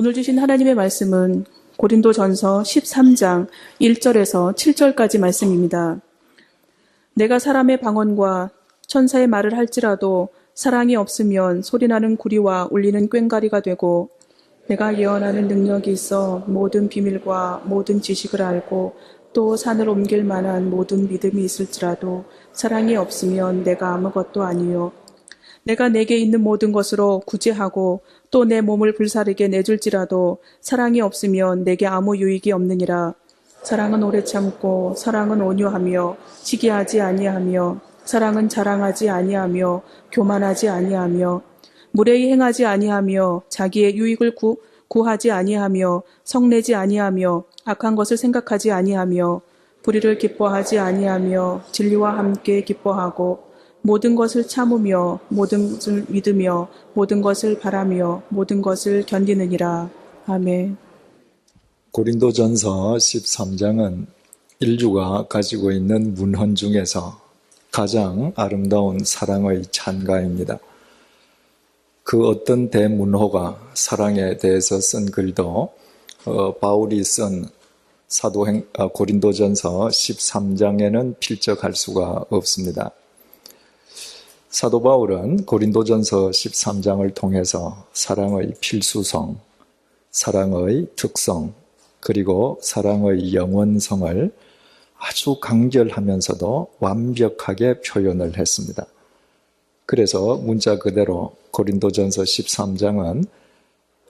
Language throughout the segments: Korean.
오늘 주신 하나님의 말씀은 고린도전서 13장 1절에서 7절까지 말씀입니다. 내가 사람의 방언과 천사의 말을 할지라도 사랑이 없으면 소리나는 구리와 울리는 꽹과리가 되고, 내가 예언하는 능력이 있어 모든 비밀과 모든 지식을 알고 또 산을 옮길 만한 모든 믿음이 있을지라도 사랑이 없으면 내가 아무것도 아니요. 내가 내게 있는 모든 것으로 구제하고 또 내 몸을 불사르게 내줄지라도 사랑이 없으면 내게 아무 유익이 없느니라. 사랑은 오래 참고 사랑은 온유하며 시기하지 아니하며 사랑은 자랑하지 아니하며 교만하지 아니하며 무례히 행하지 아니하며 자기의 유익을 구하지 아니하며 성내지 아니하며 악한 것을 생각하지 아니하며 불의를 기뻐하지 아니하며 진리와 함께 기뻐하고 모든 것을 참으며 모든 것을 믿으며 모든 것을 바라며 모든 것을 견디느니라. 아멘. 고린도전서 13장은 인류가 가지고 있는 문헌 중에서 가장 아름다운 사랑의 찬가입니다. 그 어떤 대문호가 사랑에 대해서 쓴 글도 바울이 쓴 고린도전서 13장에는 필적할 수가 없습니다. 사도 바울은 고린도전서 13장을 통해서 사랑의 필수성, 사랑의 특성, 그리고 사랑의 영원성을 아주 간결하면서도 완벽하게 표현을 했습니다. 그래서 문자 그대로 고린도전서 13장은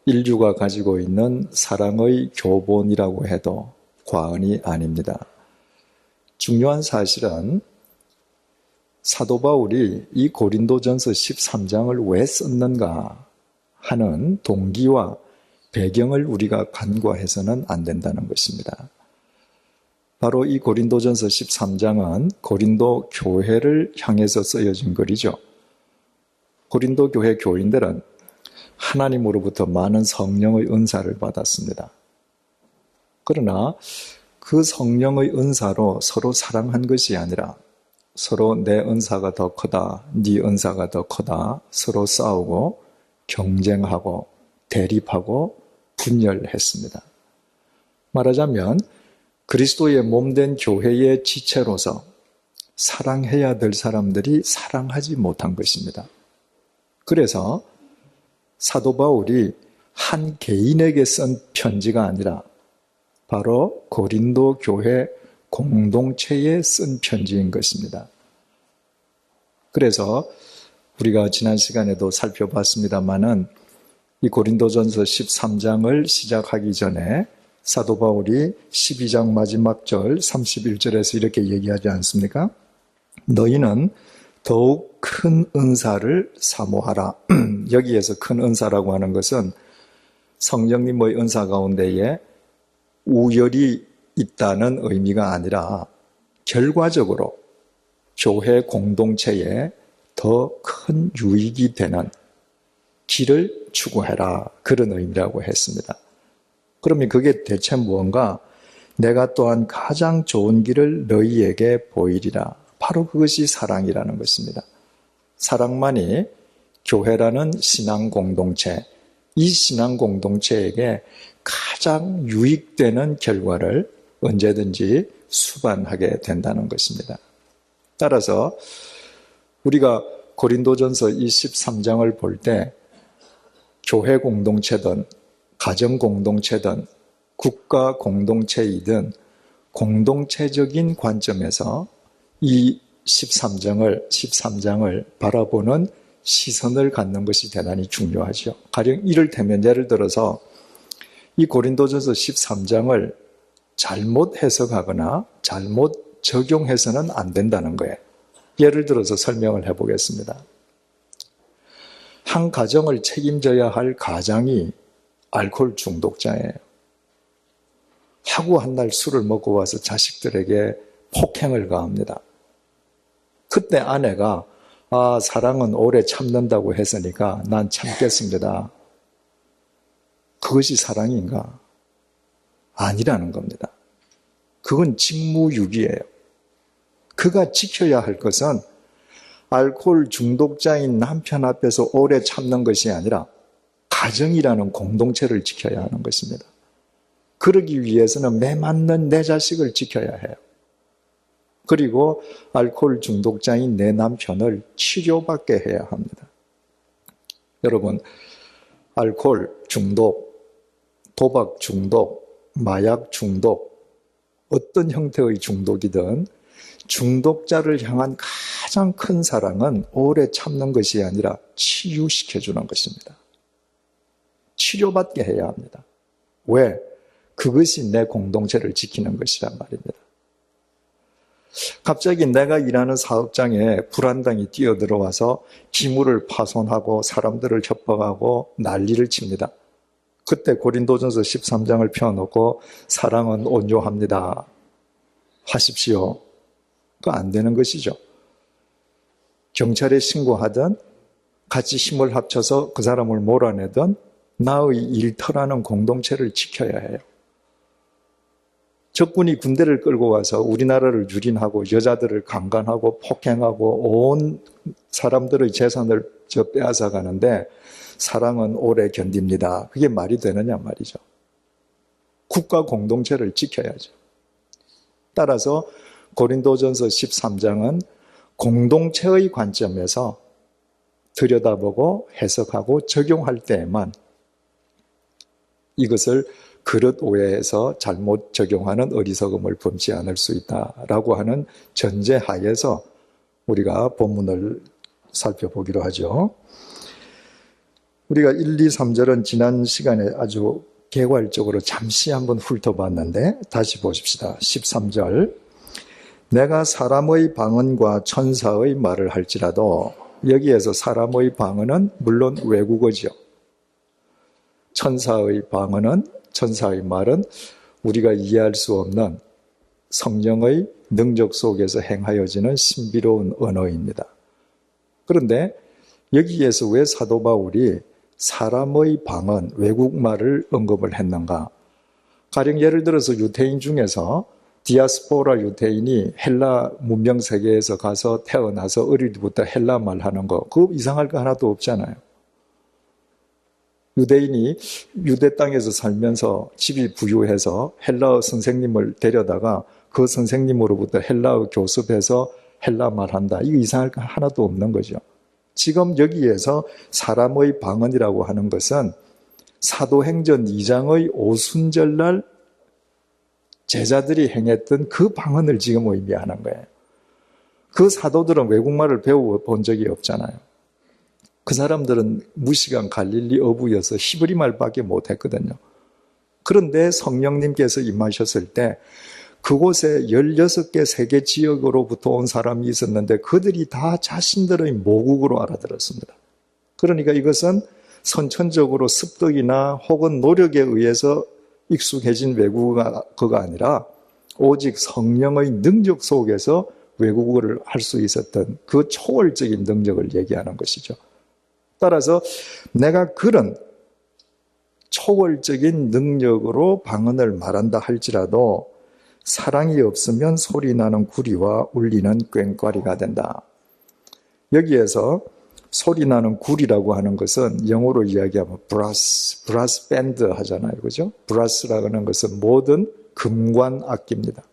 인류가 가지고 있는 사랑의 교본이라고 해도 과언이 아닙니다. 중요한 사실은 사도 바울이 이 고린도전서 13장을 왜 썼는가 하는 동기와 배경을 우리가 간과해서는 안 된다는 것입니다. 바로 이 고린도전서 13장은 고린도 교회를 향해서 쓰여진 글이죠. 고린도 교회 교인들은 하나님으로부터 많은 성령의 은사를 받았습니다. 그러나 그 성령의 은사로 서로 사랑한 것이 아니라 서로 내 은사가 더 크다, 네 은사가 더 크다, 서로 싸우고 경쟁하고 대립하고 분열했습니다. 말하자면 그리스도의 몸된 교회의 지체로서 사랑해야 될 사람들이 사랑하지 못한 것입니다. 그래서 사도 바울이 한 개인에게 쓴 편지가 아니라 바로 고린도 교회 공동체에 쓴 편지인 것입니다. 그래서 우리가 지난 시간에도 살펴봤습니다마는 이 고린도전서 13장을 시작하기 전에 사도 바울이 12장 마지막 절 31절에서 이렇게 얘기하지 않습니까? 너희는 더욱 큰 은사를 사모하라. 여기에서 큰 은사라고 하는 것은 성령님의 은사 가운데에 우열이 있다는 의미가 아니라 결과적으로 교회 공동체에 더 큰 유익이 되는 길을 추구해라. 그런 의미라고 했습니다. 그러면 그게 대체 무언가? 내가 또한 가장 좋은 길을 너희에게 보이리라. 바로 그것이 사랑이라는 것입니다. 사랑만이 교회라는 신앙 공동체, 이 신앙 공동체에게 가장 유익되는 결과를 언제든지 수반하게 된다는 것입니다. 따라서 우리가 고린도전서 23장을 볼 때 교회 공동체든 가정 공동체든 국가 공동체이든 공동체적인 관점에서 이 13장을 바라보는 시선을 갖는 것이 대단히 중요하죠. 가령 이를테면 예를 들어서 이 고린도전서 13장을 잘못 해석하거나 잘못 적용해서는 안 된다는 거예요. 예를 들어서 설명을 해보겠습니다. 한 가정을 책임져야 할 가장이 알코올 중독자예요. 하고 한 날 술을 먹고 와서 자식들에게 폭행을 가합니다. 그때 아내가 사랑은 오래 참는다고 했으니까 난 참겠습니다. 그것이 사랑인가? 아니라는 겁니다. 그건 직무유기예요. 그가 지켜야 할 것은 알코올 중독자인 남편 앞에서 오래 참는 것이 아니라 가정이라는 공동체를 지켜야 하는 것입니다. 그러기 위해서는 매 맞는 내 자식을 지켜야 해요. 그리고 알코올 중독자인 내 남편을 치료받게 해야 합니다. 여러분, 알코올 중독, 도박 중독, 마약 중독, 어떤 형태의 중독이든 중독자를 향한 가장 큰 사랑은 오래 참는 것이 아니라 치유시켜주는 것입니다. 치료받게 해야 합니다. 왜? 그것이 내 공동체를 지키는 것이란 말입니다. 갑자기 내가 일하는 사업장에 불안당이 뛰어들어와서 기물을 파손하고 사람들을 협박하고 난리를 칩니다. 그때 고린도전서 13장을 펴놓고 사랑은 온유합니다 하십시오. 그거 안 되는 것이죠. 경찰에 신고하든 같이 힘을 합쳐서 그 사람을 몰아내든 나의 일터라는 공동체를 지켜야 해요. 적군이 군대를 끌고 와서 우리나라를 유린하고 여자들을 강간하고 폭행하고 온 사람들의 재산을 빼앗아 가는데 사랑은 오래 견딥니다. 그게 말이 되느냐 말이죠. 국가 공동체를 지켜야죠. 따라서 고린도전서 13장은 공동체의 관점에서 들여다보고 해석하고 적용할 때에만 이것을 그릇 오해해서 잘못 적용하는 어리석음을 범치 않을 수 있다라고 하는 전제하에서 우리가 본문을 살펴보기로 하죠. 우리가 1, 2, 3절은 지난 시간에 아주 개괄적으로 잠시 한번 훑어봤는데 다시 보십시다. 13절 내가 사람의 방언과 천사의 말을 할지라도 여기에서 사람의 방언은 물론 외국어죠. 천사의 방언은 천사의 말은 우리가 이해할 수 없는 성령의 능력 속에서 행하여지는 신비로운 언어입니다. 그런데 여기에서 왜 사도 바울이 사람의 방언, 외국말을 언급을 했는가? 가령 예를 들어서 유대인 중에서 디아스포라 유대인이 헬라 문명 세계에서 가서 태어나서 어릴 때부터 헬라 말 하는 거, 그거 이상할 거 하나도 없잖아요. 유대인이 유대 땅에서 살면서 집이 부유해서 헬라어 선생님을 데려다가 그 선생님으로부터 헬라어 교습해서 헬라 말한다. 이거 이상할 거 하나도 없는 거죠. 지금 여기에서 사람의 방언이라고 하는 것은 사도행전 2장의 오순절날 제자들이 행했던 그 방언을 지금 의미하는 거예요. 그 사도들은 외국말을 배워본 적이 없잖아요. 그 사람들은 무시간 갈릴리 어부여서 히브리 말밖에 못했거든요. 그런데 성령님께서 임하셨을 때 그곳에 16개 세계 지역으로부터 온 사람이 있었는데 그들이 다 자신들의 모국으로 알아들었습니다. 그러니까 이것은 선천적으로 습득이나 혹은 노력에 의해서 익숙해진 외국어가 아니라 오직 성령의 능력 속에서 외국어를 할 수 있었던 그 초월적인 능력을 얘기하는 것이죠. 따라서 내가 그런 초월적인 능력으로 방언을 말한다 할지라도 사랑이 없으면 소리나는 구리와 울리는 꽹과리가 된다. 여기에서 소리나는 구리라고 하는 것은 영어로 이야기하면 브라스 밴드 하잖아요. 그죠? 브라스라고 하는 것은 모든 금관 악기입니다.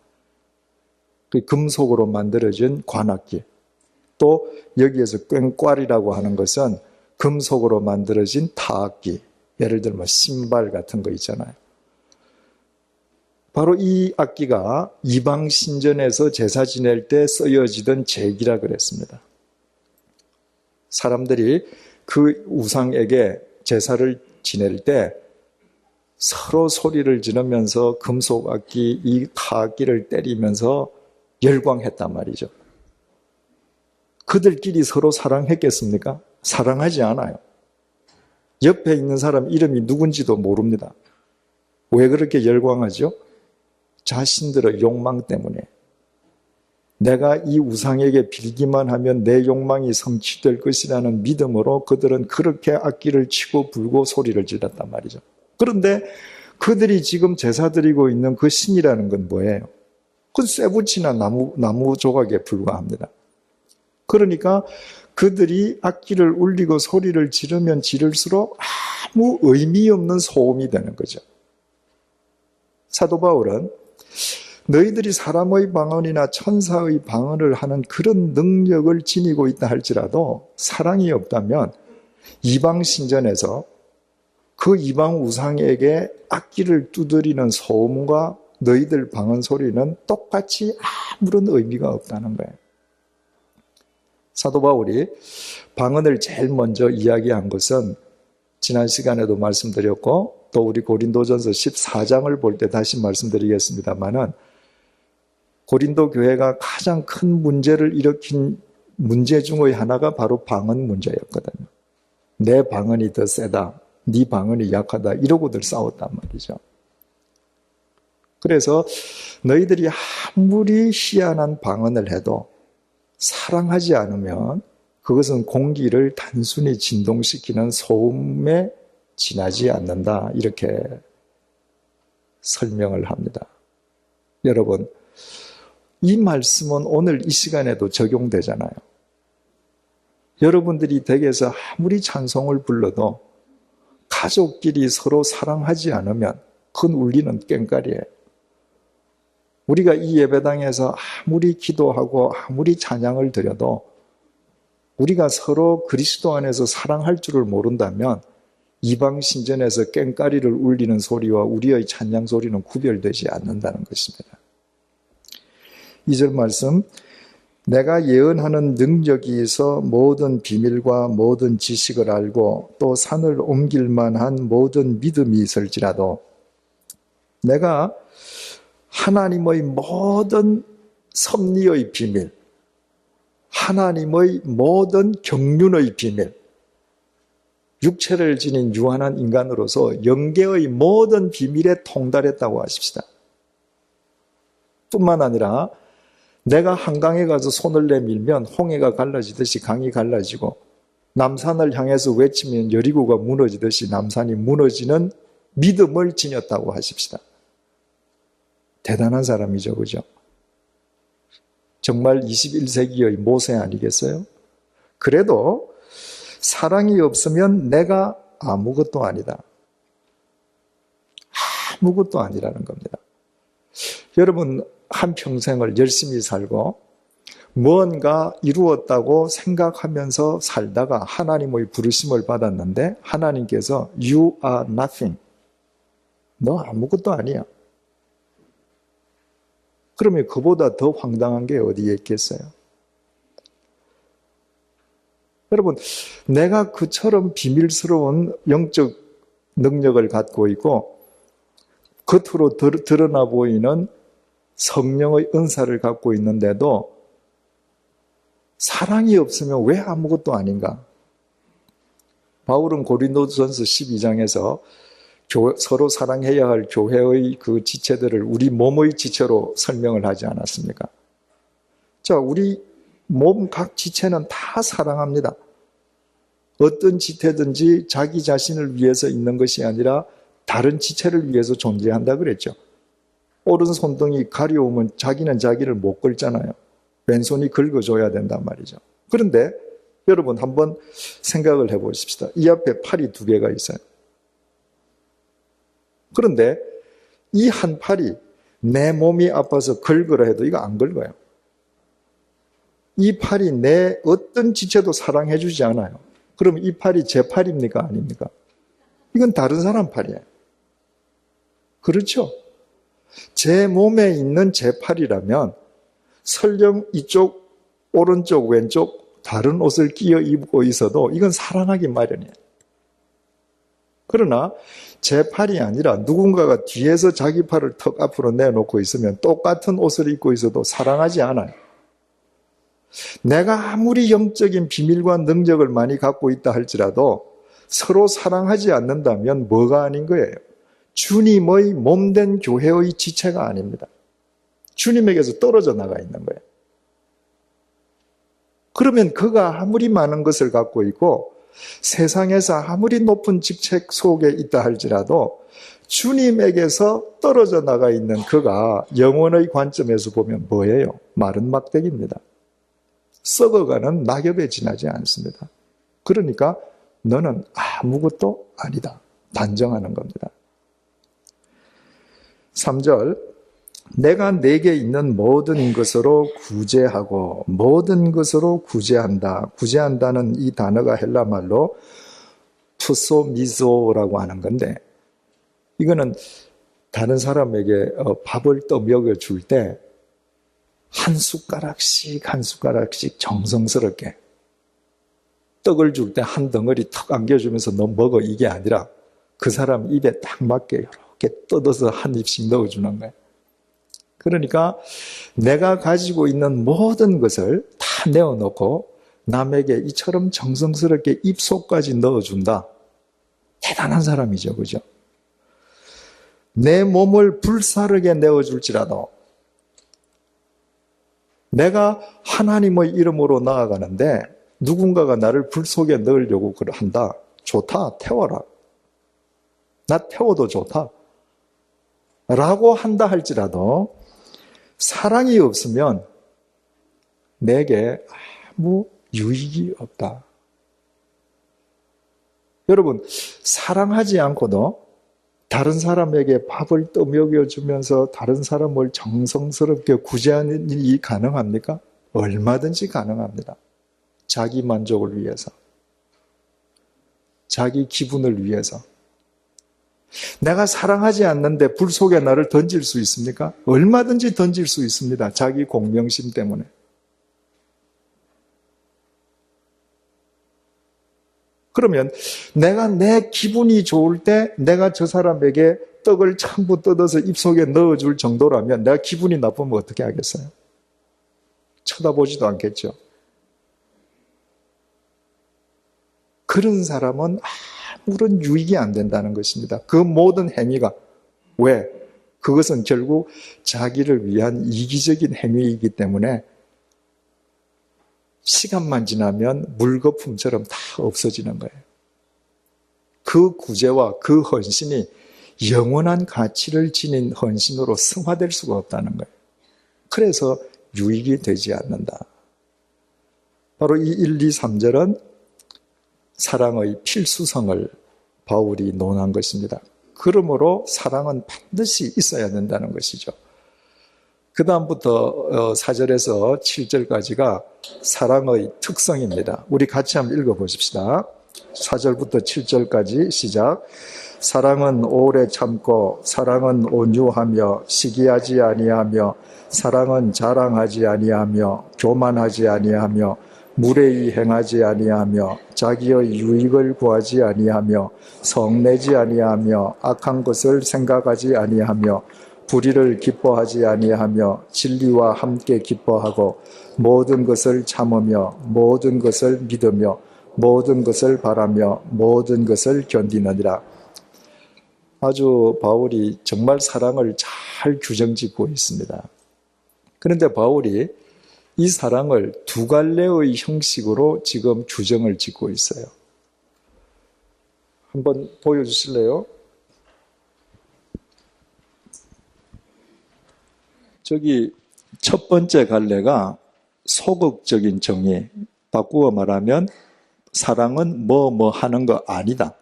그 금속으로 만들어진 관악기. 또 여기에서 꽹과리라고 하는 것은 금속으로 만들어진 타악기. 예를 들면 신발 같은 거 있잖아요. 바로 이 악기가 이방 신전에서 제사 지낼 때 쓰여지던 제기라 그랬습니다. 사람들이 그 우상에게 제사를 지낼 때 서로 소리를 지르면서 금속 악기, 이 타악기를 때리면서 열광했단 말이죠. 그들끼리 서로 사랑했겠습니까? 사랑하지 않아요. 옆에 있는 사람 이름이 누군지도 모릅니다. 왜 그렇게 열광하죠? 자신들의 욕망 때문에. 내가 이 우상에게 빌기만 하면 내 욕망이 성취될 것이라는 믿음으로 그들은 그렇게 악기를 치고 불고 소리를 질렀단 말이죠. 그런데 그들이 지금 제사 드리고 있는 그 신이라는 건 뭐예요? 그건 쇠붙이나 나무 조각에 불과합니다. 그러니까 그들이 악기를 울리고 소리를 지르면 지를수록 아무 의미 없는 소음이 되는 거죠. 사도 바울은 너희들이 사람의 방언이나 천사의 방언을 하는 그런 능력을 지니고 있다 할지라도 사랑이 없다면 이방 신전에서 그 이방 우상에게 악기를 두드리는 소음과 너희들 방언 소리는 똑같이 아무런 의미가 없다는 거예요. 사도 바울이 방언을 제일 먼저 이야기한 것은 지난 시간에도 말씀드렸고 또 우리 고린도전서 14장을 볼 때 다시 말씀드리겠습니다마는 고린도 교회가 가장 큰 문제를 일으킨 문제 중의 하나가 바로 방언 문제였거든요. 내 방언이 더 세다, 네 방언이 약하다 이러고들 싸웠단 말이죠. 그래서 너희들이 아무리 희한한 방언을 해도 사랑하지 않으면 그것은 공기를 단순히 진동시키는 소음에 지나지 않는다 이렇게 설명을 합니다. 여러분, 이 말씀은 오늘 이 시간에도 적용되잖아요. 여러분들이 댁에서 아무리 찬송을 불러도 가족끼리 서로 사랑하지 않으면 그건 울리는 꽹과리예요. 우리가 이 예배당에서 아무리 기도하고 아무리 찬양을 드려도 우리가 서로 그리스도 안에서 사랑할 줄을 모른다면 이방 신전에서 꽹과리를 울리는 소리와 우리의 찬양 소리는 구별되지 않는다는 것입니다. 2절 말씀, 내가 예언하는 능력이 있어 모든 비밀과 모든 지식을 알고 또 산을 옮길 만한 모든 믿음이 있을지라도 내가 하나님의 모든 섭리의 비밀, 하나님의 모든 경륜의 비밀, 육체를 지닌 유한한 인간으로서 영계의 모든 비밀에 통달했다고 하십시다. 뿐만 아니라 내가 한강에 가서 손을 내밀면 홍해가 갈라지듯이 강이 갈라지고 남산을 향해서 외치면 여리고가 무너지듯이 남산이 무너지는 믿음을 지녔다고 하십시다. 대단한 사람이죠, 그죠? 정말 21세기의 모세 아니겠어요? 그래도 사랑이 없으면 내가 아무것도 아니다. 아무것도 아니라는 겁니다. 여러분, 한평생을 열심히 살고 무언가 이루었다고 생각하면서 살다가 하나님의 부르심을 받았는데 하나님께서 You are nothing. 너 아무것도 아니야. 그러면 그보다 더 황당한 게 어디에 있겠어요? 여러분, 내가 그처럼 비밀스러운 영적 능력을 갖고 있고 겉으로 드러나 보이는 성령의 은사를 갖고 있는데도 사랑이 없으면 왜 아무것도 아닌가? 바울은 고린도전서 12장에서 서로 사랑해야 할 교회의 그 지체들을 우리 몸의 지체로 설명을 하지 않았습니까? 자, 우리 몸 각 지체는 다 사랑합니다. 어떤 지체든지 자기 자신을 위해서 있는 것이 아니라 다른 지체를 위해서 존재한다 그랬죠. 오른손등이 가려우면 자기는 자기를 못 걸잖아요. 왼손이 긁어줘야 된단 말이죠. 그런데 여러분 한번 생각을 해보십시다. 이 앞에 팔이 두 개가 있어요. 그런데 이 한 팔이 내 몸이 아파서 긁으라 해도 이거 안 긁어요. 이 팔이 내 어떤 지체도 사랑해 주지 않아요. 그럼 이 팔이 제 팔입니까? 아닙니까? 이건 다른 사람 팔이에요. 그렇죠? 제 몸에 있는 제 팔이라면 설령 이쪽, 오른쪽, 왼쪽 다른 옷을 끼어 입고 있어도 이건 사랑하기 마련이에요. 그러나 제 팔이 아니라 누군가가 뒤에서 자기 팔을 턱 앞으로 내놓고 있으면 똑같은 옷을 입고 있어도 사랑하지 않아요. 내가 아무리 영적인 비밀과 능력을 많이 갖고 있다 할지라도 서로 사랑하지 않는다면 뭐가 아닌 거예요? 주님의 몸된 교회의 지체가 아닙니다. 주님에게서 떨어져 나가 있는 거예요. 그러면 그가 아무리 많은 것을 갖고 있고 세상에서 아무리 높은 직책 속에 있다 할지라도 주님에게서 떨어져 나가 있는 그가 영혼의 관점에서 보면 뭐예요? 마른 막대기입니다. 썩어가는 낙엽에 지나지 않습니다. 그러니까 너는 아무것도 아니다. 단정하는 겁니다. 3절, 내가 내게 있는 모든 것으로 구제하고 모든 것으로 구제한다. 구제한다는 이 단어가 헬라 말로 투소미소라고 하는 건데, 이거는 다른 사람에게 밥을 떠먹여 줄 때 한 숟가락씩 한 숟가락씩 정성스럽게, 떡을 줄 때 한 덩어리 턱 안겨주면서 너 먹어, 이게 아니라 그 사람 입에 딱 맞게 이렇게 뜯어서 한 입씩 넣어주는 거예요. 그러니까 내가 가지고 있는 모든 것을 다 내어놓고 남에게 이처럼 정성스럽게 입속까지 넣어준다. 대단한 사람이죠, 그죠? 내 몸을 불사르게 내어줄지라도 내가 하나님의 이름으로 나아가는데 누군가가 나를 불 속에 넣으려고 한다. 좋다, 태워라. 나 태워도 좋다. 라고 한다 할지라도 사랑이 없으면 내게 아무 유익이 없다. 여러분, 사랑하지 않고도 다른 사람에게 밥을 떠먹여주면서 다른 사람을 정성스럽게 구제하는 일이 가능합니까? 얼마든지 가능합니다. 자기 만족을 위해서, 자기 기분을 위해서. 내가 사랑하지 않는데 불 속에 나를 던질 수 있습니까? 얼마든지 던질 수 있습니다. 자기 공명심 때문에. 그러면 내가 내 기분이 좋을 때 내가 저 사람에게 떡을 전부 뜯어서 입속에 넣어줄 정도라면 내가 기분이 나쁘면 어떻게 하겠어요? 쳐다보지도 않겠죠. 그런 사람은 아무런 유익이 안 된다는 것입니다. 그 모든 행위가. 왜? 그것은 결국 자기를 위한 이기적인 행위이기 때문에 시간만 지나면 물거품처럼 다 없어지는 거예요. 그 구제와 그 헌신이 영원한 가치를 지닌 헌신으로 승화될 수가 없다는 거예요. 그래서 유익이 되지 않는다. 바로 이 1, 2, 3절은 사랑의 필수성을 바울이 논한 것입니다. 그러므로 사랑은 반드시 있어야 된다는 것이죠. 그 다음부터 4절에서 7절까지가 사랑의 특성입니다. 우리 같이 한번 읽어보십시다. 4절부터 7절까지 시작. 사랑은 오래 참고 사랑은 온유하며 시기하지 아니하며 사랑은 자랑하지 아니하며 교만하지 아니하며 무례히 행하지 아니하며 자기의 유익을 구하지 아니하며 성내지 아니하며 악한 것을 생각하지 아니하며 불의를 기뻐하지 아니하며 진리와 함께 기뻐하고 모든 것을 참으며 모든 것을 믿으며 모든 것을 바라며 모든 것을 견디느니라. 아주 바울이 정말 사랑을 잘 규정짓고 있습니다. 그런데 바울이 이 사랑을 두 갈래의 형식으로 지금 규정을 짓고 있어요. 한번 보여주실래요? 저기 첫 번째 갈래가 소극적인 정의, 바꾸어 말하면 사랑은 뭐 하는 거 아니다.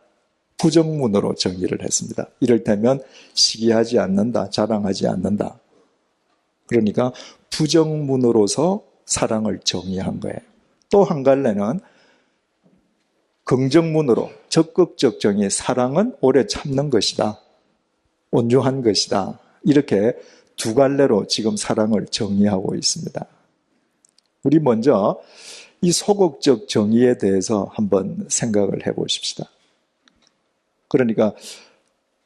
부정문으로 정의를 했습니다. 이를테면 시기하지 않는다, 자랑하지 않는다. 그러니까 부정문으로서 사랑을 정의한 거예요. 또 한 갈래는 긍정문으로 적극적 정의, 사랑은 오래 참는 것이다. 온유한 것이다. 이렇게 두 갈래로 지금 사랑을 정의하고 있습니다. 우리 먼저 이 소극적 정의에 대해서 한번 생각을 해보십시다. 그러니까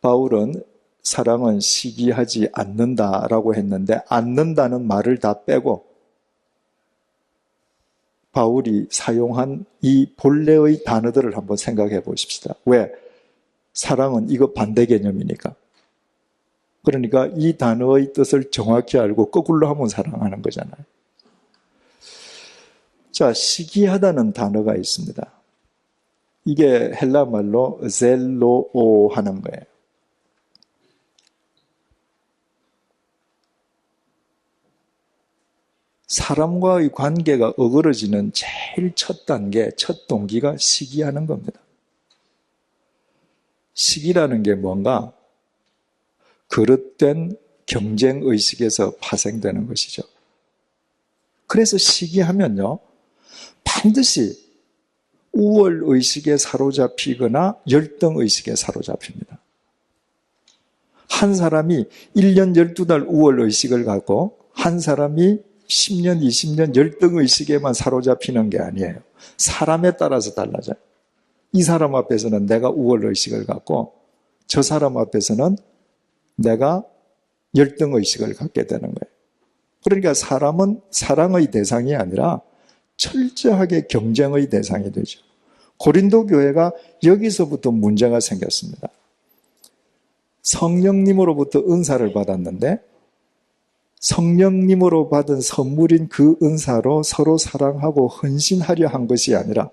바울은 사랑은 시기하지 않는다라고 했는데 않는다는 말을 다 빼고 바울이 사용한 이 본래의 단어들을 한번 생각해 보십시다. 왜? 사랑은 이거 반대 개념이니까. 그러니까 이 단어의 뜻을 정확히 알고 거꾸로 하면 사랑하는 거잖아요. 자, 시기하다는 단어가 있습니다. 이게 헬라 말로 젤로오 하는 거예요. 사람과의 관계가 어그러지는 제일 첫 단계, 첫 동기가 시기하는 겁니다. 시기라는 게 뭔가 그릇된 경쟁의식에서 파생되는 것이죠. 그래서 시기하면요, 반드시 우월의식에 사로잡히거나 열등의식에 사로잡힙니다. 한 사람이 1년 12달 우월의식을 갖고 한 사람이 10년, 20년 열등의식에만 사로잡히는 게 아니에요. 사람에 따라서 달라져요. 이 사람 앞에서는 내가 우월의식을 갖고 저 사람 앞에서는 내가 열등의식을 갖게 되는 거예요. 그러니까 사람은 사랑의 대상이 아니라 철저하게 경쟁의 대상이 되죠. 고린도 교회가 여기서부터 문제가 생겼습니다. 성령님으로부터 은사를 받았는데 성령님으로 받은 선물인 그 은사로 서로 사랑하고 헌신하려 한 것이 아니라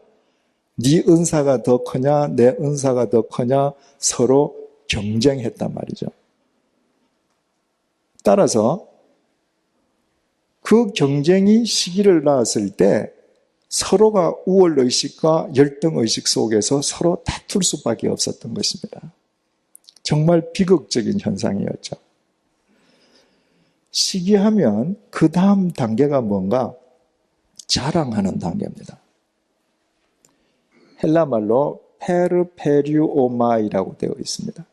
네 은사가 더 크냐 내 은사가 더 크냐 서로 경쟁했단 말이죠. 따라서 그 경쟁이 시기를 낳았을 때 서로가 우월의식과 열등의식 속에서 서로 다툴 수밖에 없었던 것입니다. 정말 비극적인 현상이었죠. 시기하면 그 다음 단계가 뭔가 자랑하는 단계입니다. 헬라말로 페르페류오마이라고 되어 있습니다.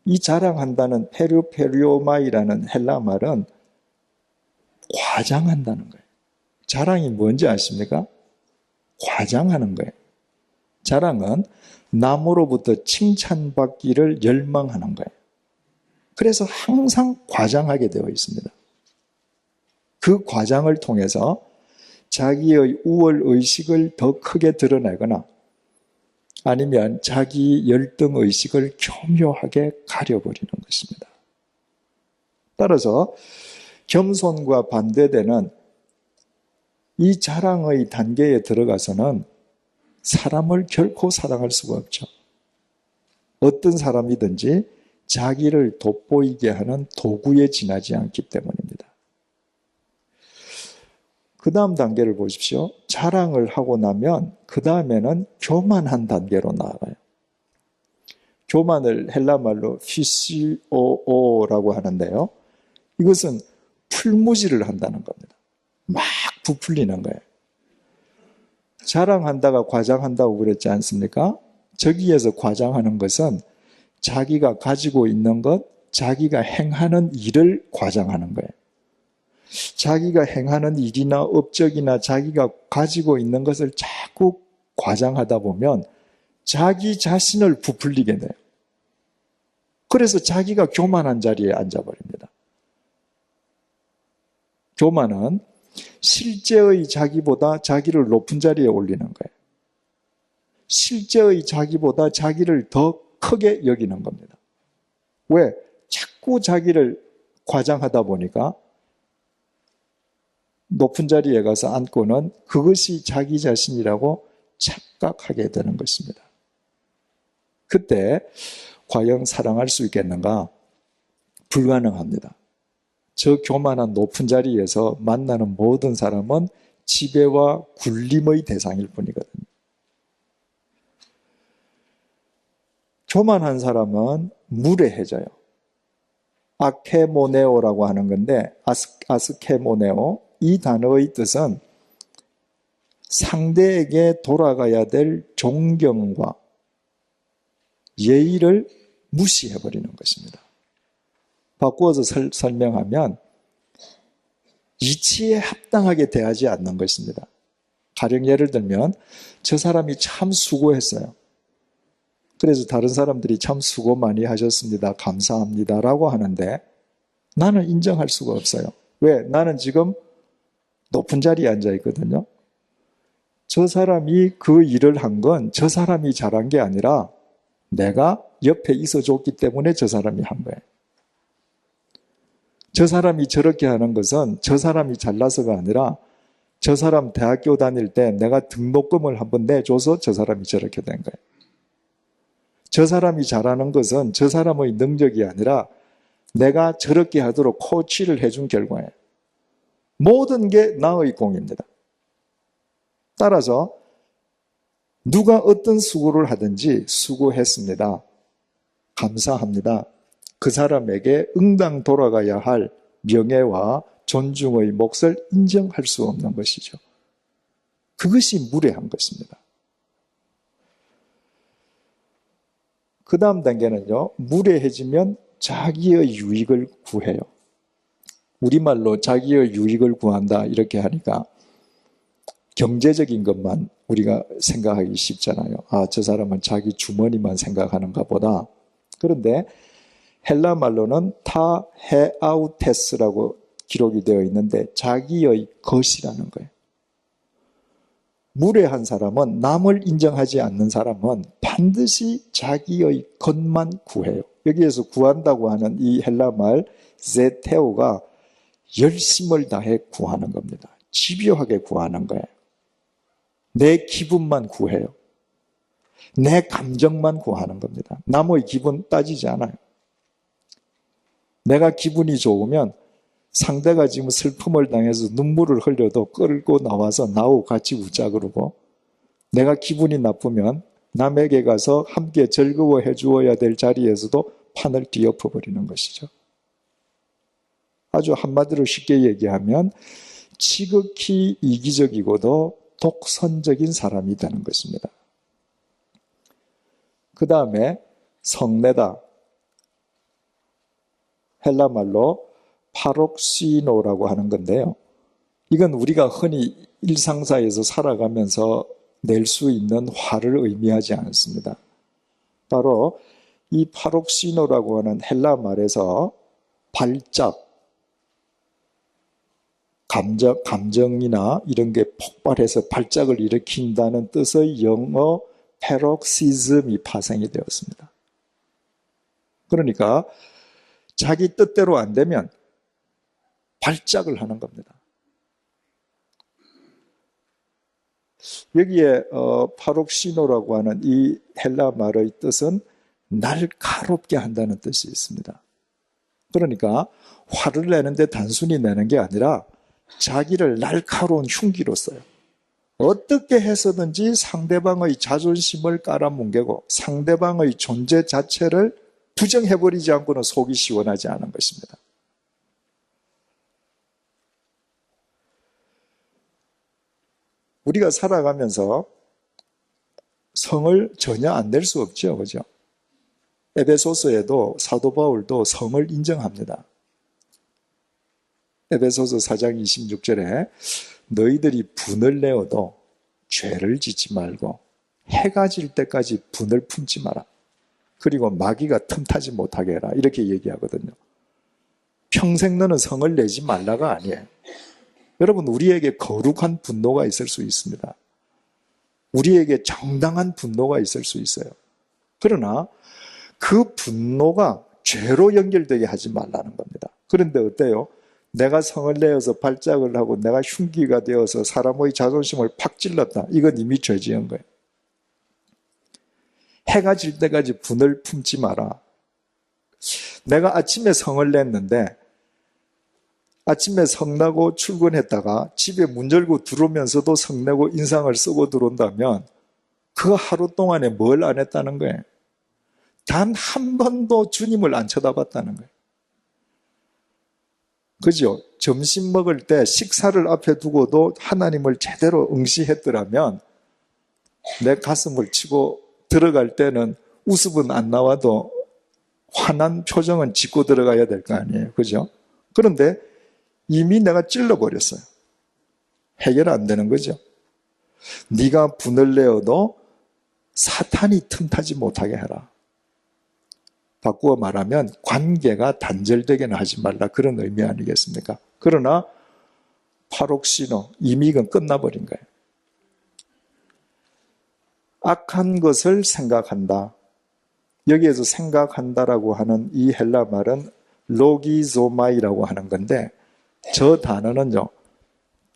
이 자랑한다는 페르페류오마이라는 헬라말은 과장한다는 거예요. 자랑이 뭔지 아십니까? 과장하는 거예요. 자랑은 남으로부터 칭찬받기를 열망하는 거예요. 그래서 항상 과장하게 되어 있습니다. 그 과장을 통해서 자기의 우월의식을 더 크게 드러내거나 아니면 자기 열등의식을 교묘하게 가려버리는 것입니다. 따라서 겸손과 반대되는 이 자랑의 단계에 들어가서는 사람을 결코 사랑할 수가 없죠. 어떤 사람이든지 자기를 돋보이게 하는 도구에 지나지 않기 때문입니다. 그 다음 단계를 보십시오. 자랑을 하고 나면 그 다음에는 교만한 단계로 나아가요. 교만을 헬라말로 피시오오라고 하는데요. 이것은 풀무지를 한다는 겁니다. 막 부풀리는 거예요. 자랑한다가 과장한다고 그랬지 않습니까? 저기에서 과장하는 것은 자기가 가지고 있는 것, 자기가 행하는 일을 과장하는 거예요. 자기가 행하는 일이나 업적이나 자기가 가지고 있는 것을 자꾸 과장하다 보면 자기 자신을 부풀리게 돼요. 그래서 자기가 교만한 자리에 앉아버립니다. 교만은 실제의 자기보다 자기를 높은 자리에 올리는 거예요. 실제의 자기보다 자기를 더 크게 여기는 겁니다. 왜? 자꾸 자기를 과장하다 보니까 높은 자리에 가서 앉고는 그것이 자기 자신이라고 착각하게 되는 것입니다. 그때 과연 사랑할 수 있겠는가? 불가능합니다. 저 교만한 높은 자리에서 만나는 모든 사람은 지배와 굴림의 대상일 뿐이거든요. 교만한 사람은 무례해져요. 아케모네오라고 하는 건데 아스케모네오, 이 단어의 뜻은 상대에게 돌아가야 될 존경과 예의를 무시해버리는 것입니다. 바꾸어서 설명하면 이치에 합당하게 대하지 않는 것입니다. 가령 예를 들면 저 사람이 참 수고했어요. 그래서 다른 사람들이 참 수고 많이 하셨습니다. 감사합니다. 라고 하는데 나는 인정할 수가 없어요. 왜? 나는 지금 높은 자리에 앉아 있거든요. 저 사람이 그 일을 한 건 저 사람이 잘한 게 아니라 내가 옆에 있어줬기 때문에 저 사람이 한 거예요. 저 사람이 저렇게 하는 것은 저 사람이 잘나서가 아니라 저 사람 대학교 다닐 때 내가 등록금을 한번 내줘서 저 사람이 저렇게 된 거예요. 저 사람이 잘하는 것은 저 사람의 능력이 아니라 내가 저렇게 하도록 코치를 해준 결과예요. 모든 게 나의 공입니다. 따라서 누가 어떤 수고를 하든지 수고했습니다. 감사합니다. 그 사람에게 응당 돌아가야 할 명예와 존중의 몫을 인정할 수 없는 것이죠. 그것이 무례한 것입니다. 그 다음 단계는요, 무례해지면 자기의 유익을 구해요. 우리말로 자기의 유익을 구한다 이렇게 하니까 경제적인 것만 우리가 생각하기 쉽잖아요. 아, 저 사람은 자기 주머니만 생각하는가 보다. 그런데 헬라 말로는 타 헤아우테스라고 기록이 되어 있는데 자기의 것이라는 거예요. 무례한 사람은, 남을 인정하지 않는 사람은 반드시 자기의 것만 구해요. 여기에서 구한다고 하는 이 헬라 말 제테오가 열심을 다해 구하는 겁니다. 집요하게 구하는 거예요. 내 기분만 구해요. 내 감정만 구하는 겁니다. 남의 기분 따지지 않아요. 내가 기분이 좋으면 상대가 지금 슬픔을 당해서 눈물을 흘려도 끌고 나와서 나하고 같이 웃자 그러고, 내가 기분이 나쁘면 남에게 가서 함께 즐거워해 주어야 될 자리에서도 판을 뒤엎어버리는 것이죠. 아주 한마디로 쉽게 얘기하면 지극히 이기적이고도 독선적인 사람이 되는 것입니다. 그 다음에 성내다. 헬라 말로 파록시노라고 하는 건데요. 이건 우리가 흔히 일상사에서 살아가면서 낼 수 있는 화를 의미하지 않습니다. 바로 이 파록시노라고 하는 헬라 말에서 발작, 감정이나 이런 게 폭발해서 발작을 일으킨다는 뜻의 영어 패록시즘이 파생이 되었습니다. 그러니까 자기 뜻대로 안 되면 발작을 하는 겁니다. 여기에 파록시노라고 하는 이 헬라 말의 뜻은 날카롭게 한다는 뜻이 있습니다. 그러니까 화를 내는데 단순히 내는 게 아니라 자기를 날카로운 흉기로 써요. 어떻게 해서든지 상대방의 자존심을 깔아뭉개고 상대방의 존재 자체를 부정해버리지 않고는 속이 시원하지 않은 것입니다. 우리가 살아가면서 성을 전혀 안 낼 수 없죠. 그죠? 에베소서에도 사도 바울도 성을 인정합니다. 에베소서 4장 26절에 너희들이 분을 내어도 죄를 짓지 말고 해가 질 때까지 분을 품지 마라. 그리고 마귀가 틈타지 못하게 해라. 이렇게 얘기하거든요. 평생 너는 성을 내지 말라가 아니에요. 여러분, 우리에게 거룩한 분노가 있을 수 있습니다. 우리에게 정당한 분노가 있을 수 있어요. 그러나 그 분노가 죄로 연결되게 하지 말라는 겁니다. 그런데 어때요? 내가 성을 내어서 발작을 하고 내가 흉기가 되어서 사람의 자존심을 팍 찔렀다. 이건 이미 죄 지은 거예요. 해가 질 때까지 분을 품지 마라. 내가 아침에 성을 냈는데 아침에 성나고 출근했다가 집에 문 열고 들어오면서도 성내고 인상을 쓰고 들어온다면 그 하루 동안에 뭘 안 했다는 거예요? 단 한 번도 주님을 안 쳐다봤다는 거예요. 그죠? 점심 먹을 때 식사를 앞에 두고도 하나님을 제대로 응시했더라면 내 가슴을 치고 들어갈 때는 우습은 안 나와도 환한 표정은 짓고 들어가야 될 거 아니에요. 그죠? 그런데 이미 내가 찔러버렸어요. 해결 안 되는 거죠. 네가 분을 내어도 사탄이 틈타지 못하게 해라. 바꾸어 말하면 관계가 단절되게는 하지 말라, 그런 의미 아니겠습니까? 그러나 파록시노, 이미 이건 끝나버린 거예요. 악한 것을 생각한다. 여기에서 생각한다라고 하는 이 헬라 말은 로기조마이라고 하는 건데 저 단어는요,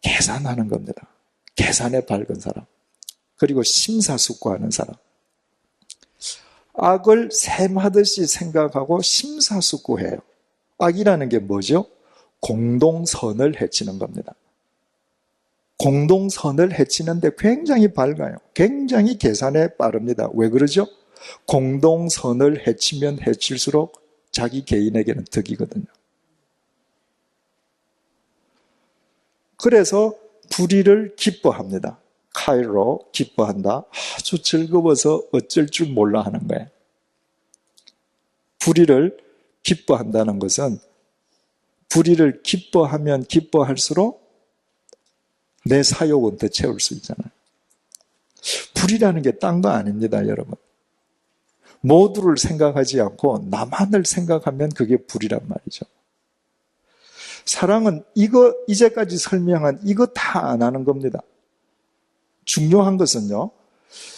계산하는 겁니다. 계산에 밝은 사람, 그리고 심사숙고하는 사람. 악을 셈하듯이 생각하고 심사숙고해요. 악이라는 게 뭐죠? 공동선을 해치는 겁니다. 공동선을 해치는데 굉장히 밝아요. 굉장히 계산에 빠릅니다. 왜 그러죠? 공동선을 해치면 해칠수록 자기 개인에게는 득이거든요. 그래서 불의를 기뻐합니다. 카이로 기뻐한다. 아주 즐거워서 어쩔 줄 몰라 하는 거예요. 불의를 기뻐한다는 것은 불의를 기뻐하면 기뻐할수록 내 사욕은 더 채울 수 있잖아요. 불이라는 게 딴 거 아닙니다, 여러분. 모두를 생각하지 않고 나만을 생각하면 그게 불이란 말이죠. 사랑은 이제까지 설명한 이거 다 안 하는 겁니다. 중요한 것은요,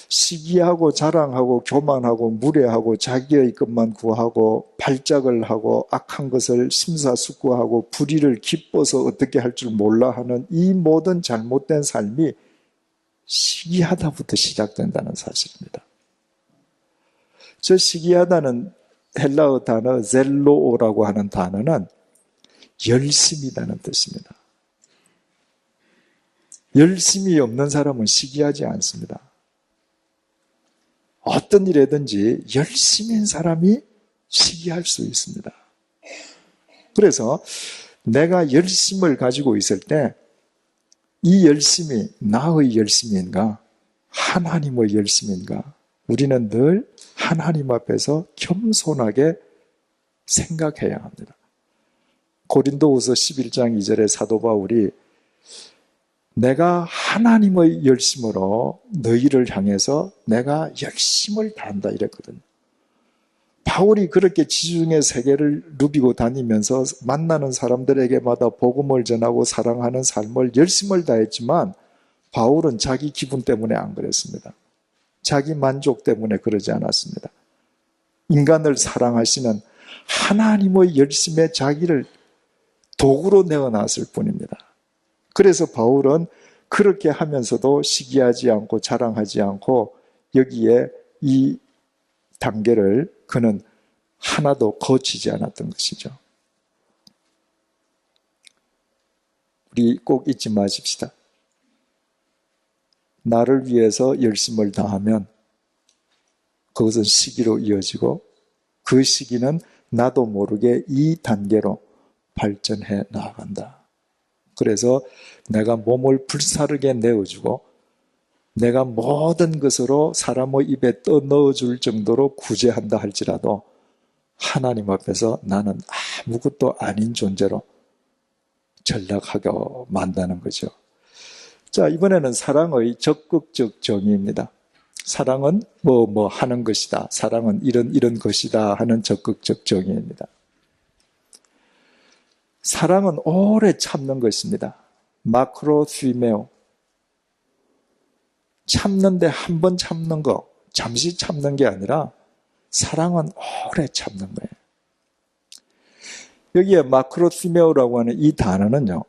시기하고 자랑하고 교만하고 무례하고 자기의 것만 구하고 발작을 하고 악한 것을 심사숙고하고 불의를 기뻐서 어떻게 할 줄 몰라 하는 이 모든 잘못된 삶이 시기하다부터 시작된다는 사실입니다. 저 시기하다는 헬라어 단어 젤로오라고 하는 단어는 열심이라는 뜻입니다. 열심이 없는 사람은 시기하지 않습니다. 어떤 일이든지 열심인 사람이 시기할 수 있습니다. 그래서 내가 열심을 가지고 있을 때 이 열심이 나의 열심인가? 하나님의 열심인가? 우리는 늘 하나님 앞에서 겸손하게 생각해야 합니다. 고린도후서 11장 2절에 사도 바울이 내가 하나님의 열심으로 너희를 향해서 내가 열심을 다한다 이랬거든요. 바울이 그렇게 지중해 세계를 누비고 다니면서 만나는 사람들에게마다 복음을 전하고 사랑하는 삶을 열심을 다했지만 바울은 자기 기분 때문에 안 그랬습니다. 자기 만족 때문에 그러지 않았습니다. 인간을 사랑하시는 하나님의 열심에 자기를 도구로 내어놨을 뿐입니다. 그래서 바울은 그렇게 하면서도 시기하지 않고 자랑하지 않고 여기에 이 단계를 그는 하나도 거치지 않았던 것이죠. 우리 꼭 잊지 마십시다. 나를 위해서 열심을 다하면 그것은 시기로 이어지고 그 시기는 나도 모르게 이 단계로 발전해 나아간다. 그래서 내가 몸을 불사르게 내어주고 내가 모든 것으로 사람의 입에 떠넣어줄 정도로 구제한다 할지라도 하나님 앞에서 나는 아무것도 아닌 존재로 전락하게 만다는 거죠. 자, 이번에는 사랑의 적극적 정의입니다. 사랑은 뭐 하는 것이다. 사랑은 이런 것이다 하는 적극적 정의입니다. 사랑은 오래 참는 것입니다. 마크로스메오. 참는데 한 번 참는 거, 잠시 참는 게 아니라 사랑은 오래 참는 거예요. 여기에 마크로스메오라고 하는 이 단어는요,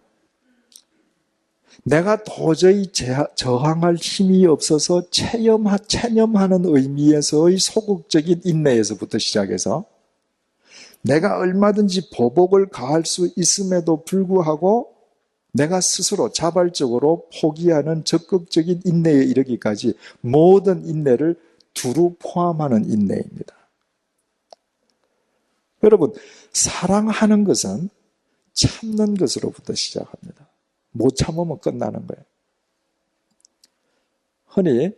내가 도저히 저항할 힘이 없어서 체념하는 의미에서의 소극적인 인내에서부터 시작해서 내가 얼마든지 보복을 가할 수 있음에도 불구하고 내가 스스로 자발적으로 포기하는 적극적인 인내에 이르기까지 모든 인내를 두루 포함하는 인내입니다. 여러분, 사랑하는 것은 참는 것으로부터 시작합니다. 못 참으면 끝나는 거예요. 흔히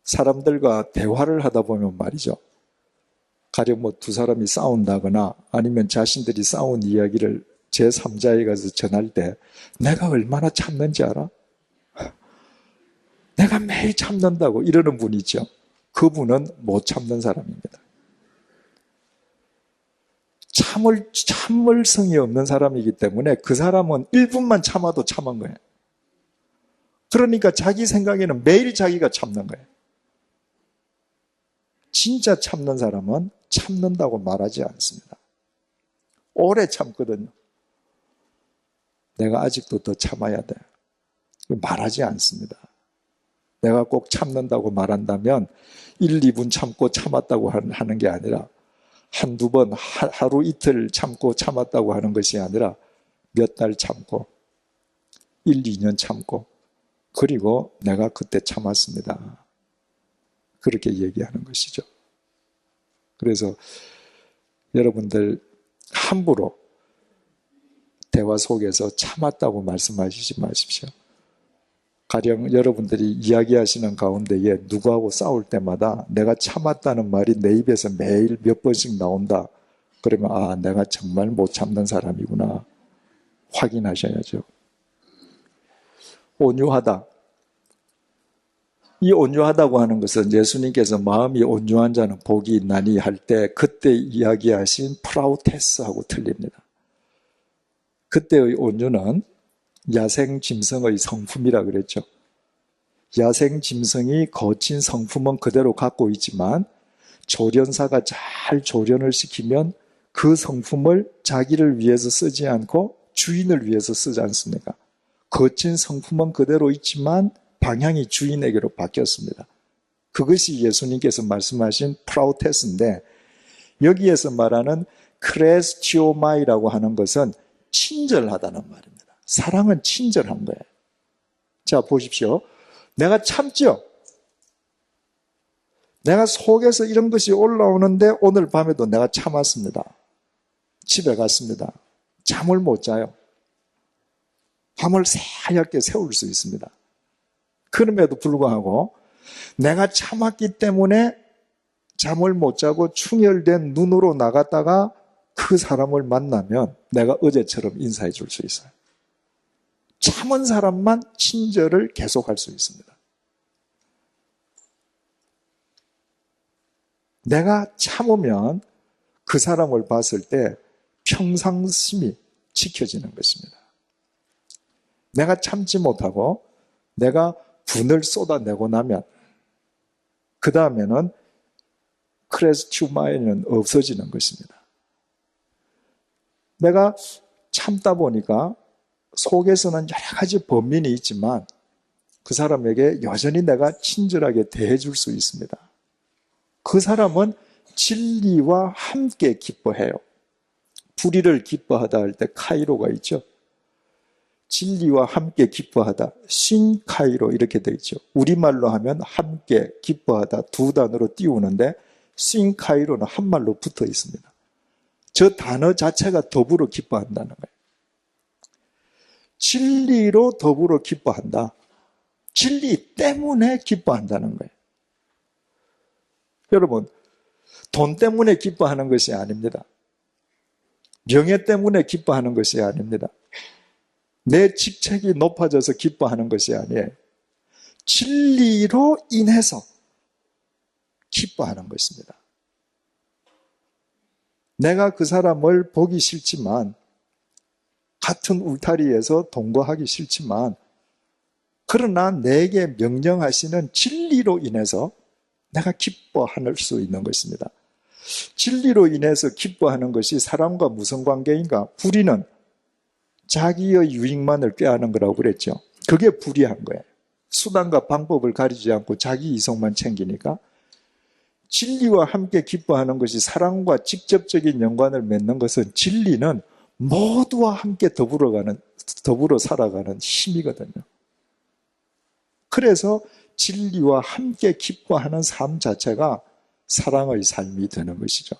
사람들과 대화를 하다 보면 말이죠. 가령 두 사람이 싸운다거나 아니면 자신들이 싸운 이야기를 제3자에 가서 전할 때 내가 얼마나 참는지 알아? 내가 매일 참는다고 이러는 분이 있죠. 그분은 못 참는 사람입니다. 참을성이 없는 사람이기 때문에 그 사람은 1분만 참아도 참은 거예요. 그러니까 자기 생각에는 매일 자기가 참는 거예요. 진짜 참는 사람은 참는다고 말하지 않습니다. 오래 참거든요. 내가 아직도 더 참아야 돼. 말하지 않습니다. 내가 꼭 참는다고 말한다면 1, 2분 참고 참았다고 하는 게 아니라 한두 번, 하루 이틀 참고 참았다고 하는 것이 아니라 몇 달 참고 1, 2년 참고 그리고 내가 그때 참았습니다. 그렇게 얘기하는 것이죠. 그래서 여러분들 함부로 대화 속에서 참았다고 말씀하시지 마십시오. 가령 여러분들이 이야기하시는 가운데에 누구하고 싸울 때마다 내가 참았다는 말이 내 입에서 매일 몇 번씩 나온다. 그러면 아, 내가 정말 못 참는 사람이구나. 확인하셔야죠. 온유하다. 이 온유하다고 하는 것은 예수님께서 마음이 온유한 자는 복이 있나니 할 때 그때 이야기하신 프라우테스하고 틀립니다. 그때의 온유는 야생 짐승의 성품이라 그랬죠. 야생 짐승이 거친 성품은 그대로 갖고 있지만 조련사가 잘 조련을 시키면 그 성품을 자기를 위해서 쓰지 않고 주인을 위해서 쓰지 않습니까? 거친 성품은 그대로 있지만 방향이 주인에게로 바뀌었습니다. 그것이 예수님께서 말씀하신 프라우테스인데 여기에서 말하는 크레스티오마이라고 하는 것은 친절하다는 말입니다. 사랑은 친절한 거예요. 자, 보십시오. 내가 참죠. 내가 속에서 이런 것이 올라오는데 오늘 밤에도 내가 참았습니다. 집에 갔습니다. 잠을 못 자요. 밤을 새하얗게 새울 수 있습니다. 그럼에도 불구하고 내가 참았기 때문에 잠을 못 자고 충혈된 눈으로 나갔다가 그 사람을 만나면 내가 어제처럼 인사해 줄 수 있어요. 참은 사람만 친절을 계속할 수 있습니다. 내가 참으면 그 사람을 봤을 때 평상심이 지켜지는 것입니다. 내가 참지 못하고 내가 분을 쏟아내고 나면 그 다음에는 크레스티우마에는 없어지는 것입니다. 내가 참다 보니까 속에서는 여러 가지 번민이 있지만 그 사람에게 여전히 내가 친절하게 대해줄 수 있습니다. 그 사람은 진리와 함께 기뻐해요. 불의를 기뻐하다 할 때 카이로가 있죠. 진리와 함께 기뻐하다, 신카이로 이렇게 되어 있죠. 우리말로 하면 함께 기뻐하다 두 단어로 띄우는데 신카이로는 한 말로 붙어 있습니다. 저 단어 자체가 더불어 기뻐한다는 거예요. 진리로 더불어 기뻐한다. 진리 때문에 기뻐한다는 거예요. 여러분, 돈 때문에 기뻐하는 것이 아닙니다. 명예 때문에 기뻐하는 것이 아닙니다. 내 직책이 높아져서 기뻐하는 것이 아니에요. 진리로 인해서 기뻐하는 것입니다. 내가 그 사람을 보기 싫지만, 같은 울타리에서 동거하기 싫지만, 그러나 내게 명령하시는 진리로 인해서 내가 기뻐할 수 있는 것입니다. 진리로 인해서 기뻐하는 것이 사람과 무슨 관계인가? 불의는 자기의 유익만을 꾀하는 거라고 그랬죠. 그게 불의한 거예요. 수단과 방법을 가리지 않고 자기 이성만 챙기니까. 진리와 함께 기뻐하는 것이 사랑과 직접적인 연관을 맺는 것은 진리는 모두와 함께 더불어 살아가는 힘이거든요. 그래서 진리와 함께 기뻐하는 삶 자체가 사랑의 삶이 되는 것이죠.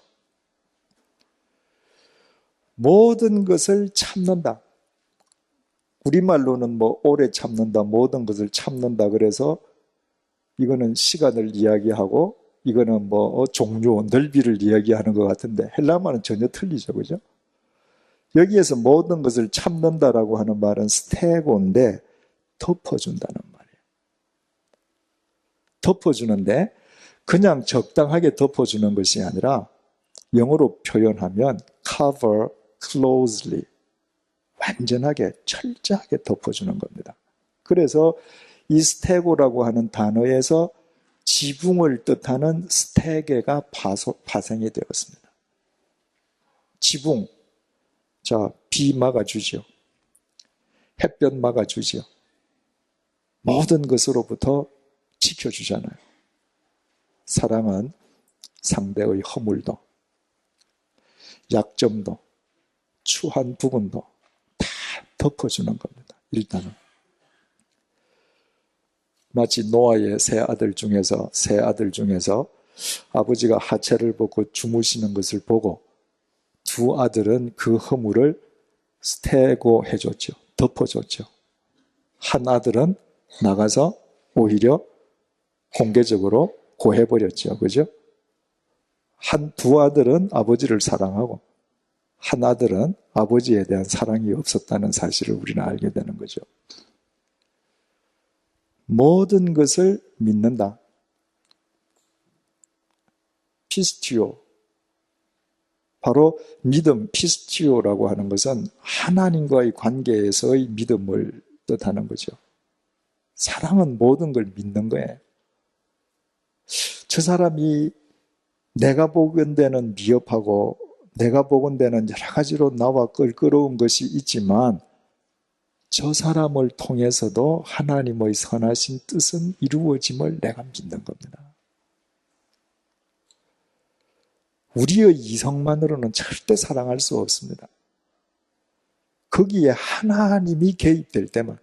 모든 것을 참는다. 우리말로는 오래 참는다, 모든 것을 참는다. 그래서 이거는 시간을 이야기하고 이거는 종류, 넓이를 이야기하는 것 같은데 헬라말은 전혀 틀리죠. 그죠? 여기에서 모든 것을 참는다라고 하는 말은 스테고인데 덮어준다는 말이에요. 덮어주는데 그냥 적당하게 덮어주는 것이 아니라 영어로 표현하면 cover closely, 완전하게 철저하게 덮어주는 겁니다. 그래서 이 스테고라고 하는 단어에서 지붕을 뜻하는 스테게가 파생이 되었습니다. 지붕, 자, 비 막아주죠. 햇볕 막아주죠. 모든 것으로부터 지켜주잖아요. 사랑은 상대의 허물도, 약점도, 추한 부분도 다 덮어주는 겁니다. 일단은. 마치 노아의 세 아들 중에서 아버지가 하체를 벗고 주무시는 것을 보고 두 아들은 그 허물을 스테고 해줬죠. 덮어줬죠. 한 아들은 나가서 오히려 공개적으로 고해버렸죠. 그죠? 두 아들은 아버지를 사랑하고 한 아들은 아버지에 대한 사랑이 없었다는 사실을 우리는 알게 되는 거죠. 모든 것을 믿는다. 피스티오. 바로 믿음, 피스티오라고 하는 것은 하나님과의 관계에서의 믿음을 뜻하는 거죠. 사랑은 모든 걸 믿는 거예요. 저 사람이 내가 보건대는 미흡하고 내가 보건대는 여러 가지로 나와 껄끄러운 것이 있지만 저 사람을 통해서도 하나님의 선하신 뜻은 이루어짐을 내가 믿는 겁니다. 우리의 이성만으로는 절대 사랑할 수 없습니다. 거기에 하나님이 개입될 때만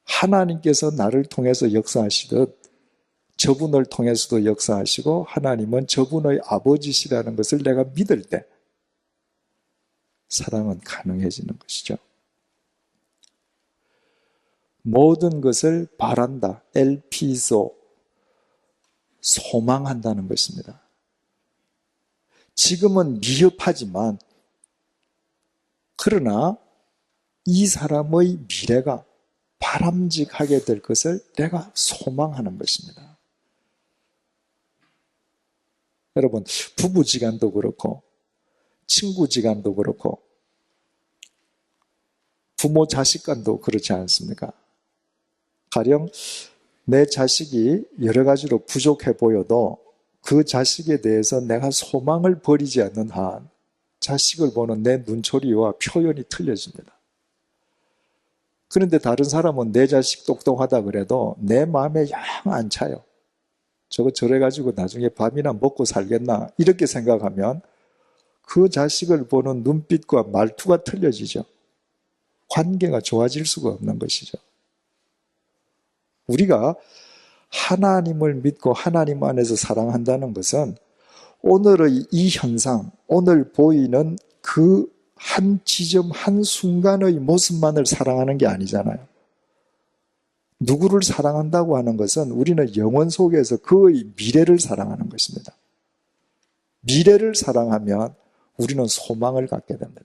하나님께서 나를 통해서 역사하시듯 저분을 통해서도 역사하시고 하나님은 저분의 아버지시라는 것을 내가 믿을 때 사랑은 가능해지는 것이죠. 모든 것을 바란다. 엘피소. 소망한다는 것입니다. 지금은 미흡하지만 그러나 이 사람의 미래가 바람직하게 될 것을 내가 소망하는 것입니다. 여러분, 부부지간도 그렇고 친구지간도 그렇고 부모 자식간도 그렇지 않습니까? 가령 내 자식이 여러 가지로 부족해 보여도 그 자식에 대해서 내가 소망을 버리지 않는 한 자식을 보는 내 눈초리와 표현이 틀려집니다. 그런데 다른 사람은 내 자식 똑똑하다 그래도 내 마음에 영 안 차요. 저거 저래가지고 나중에 밥이나 먹고 살겠나 이렇게 생각하면 그 자식을 보는 눈빛과 말투가 틀려지죠. 관계가 좋아질 수가 없는 것이죠. 우리가 하나님을 믿고 하나님 안에서 사랑한다는 것은 오늘의 이 현상, 오늘 보이는 그 한 지점, 한 순간의 모습만을 사랑하는 게 아니잖아요. 누구를 사랑한다고 하는 것은 우리는 영원 속에서 그의 미래를 사랑하는 것입니다. 미래를 사랑하면 우리는 소망을 갖게 됩니다.